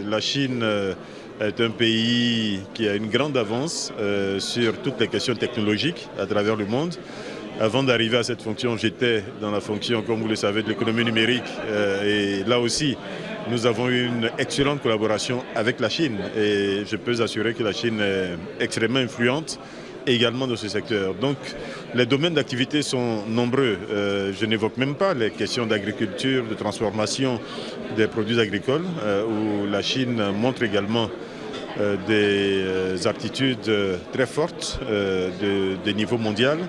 la Chine est un pays qui a une grande avance sur toutes les questions technologiques à travers le monde. Avant d'arriver à cette fonction, j'étais dans la fonction, comme vous le savez, de l'économie numérique. Et là aussi, nous avons eu une excellente collaboration avec la Chine. Et je peux assurer que la Chine est extrêmement influente également dans ce secteur. Donc, les domaines d'activité sont nombreux. Je n'évoque même pas les questions d'agriculture, de transformation des produits agricoles, où la Chine montre également des aptitudes très fortes de niveau mondial.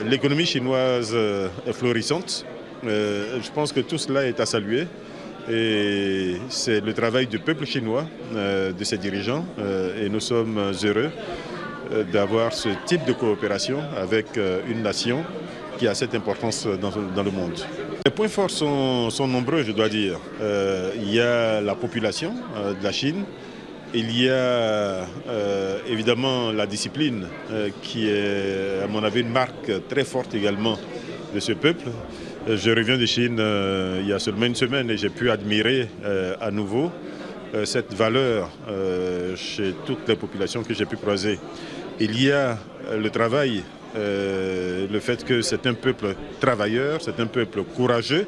L'économie chinoise est florissante. Je pense que tout cela est à saluer. Et c'est le travail du peuple chinois, de ses dirigeants. Et nous sommes heureux d'avoir ce type de coopération avec une nation qui a cette importance dans le monde. Les points forts sont nombreux, je dois dire. Il y a la population de la Chine. Il y a évidemment la discipline qui est, à mon avis, une marque très forte également de ce peuple. Je reviens de Chine il y a seulement une semaine et j'ai pu admirer à nouveau cette valeur chez toutes les populations que j'ai pu croiser. Il y a le travail, le fait que c'est un peuple travailleur, c'est un peuple courageux.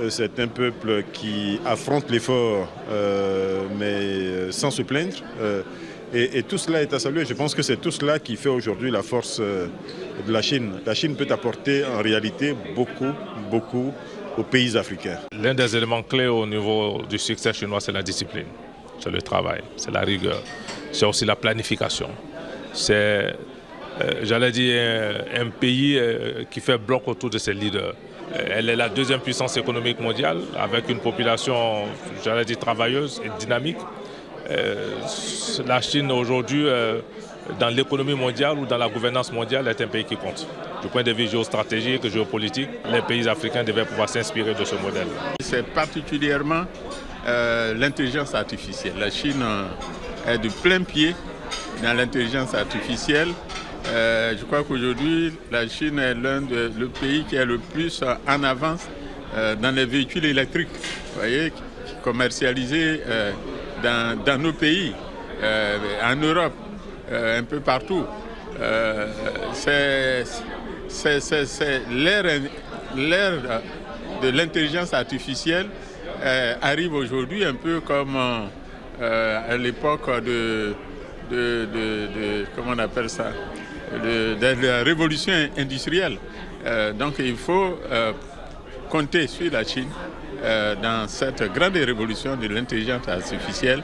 C'est un peuple qui affronte l'effort, mais sans se plaindre. Et tout cela est à saluer. Je pense que c'est tout cela qui fait aujourd'hui la force de la Chine. La Chine peut apporter en réalité beaucoup aux pays africains. L'un des éléments clés au niveau du succès chinois, c'est la discipline, c'est le travail, c'est la rigueur, c'est aussi la planification. C'est, j'allais dire, un pays qui fait bloc autour de ses leaders. Elle est la deuxième puissance économique mondiale avec une population, j'allais dire, travailleuse et dynamique. La Chine aujourd'hui, dans l'économie mondiale ou dans la gouvernance mondiale, est un pays qui compte. Du point de vue géostratégique et géopolitique, les pays africains devaient pouvoir s'inspirer de ce modèle. C'est particulièrement l'intelligence artificielle. La Chine est de plein pied dans l'intelligence artificielle. Je crois qu'aujourd'hui, la Chine est le pays qui est le plus en avance dans les véhicules électriques, vous voyez, commercialisés dans nos pays, en Europe, un peu partout. C'est l'ère de l'intelligence artificielle arrive aujourd'hui un peu comme à l'époque comment on appelle ça, de la révolution industrielle. Donc il faut compter sur la Chine dans cette grande révolution de l'intelligence artificielle.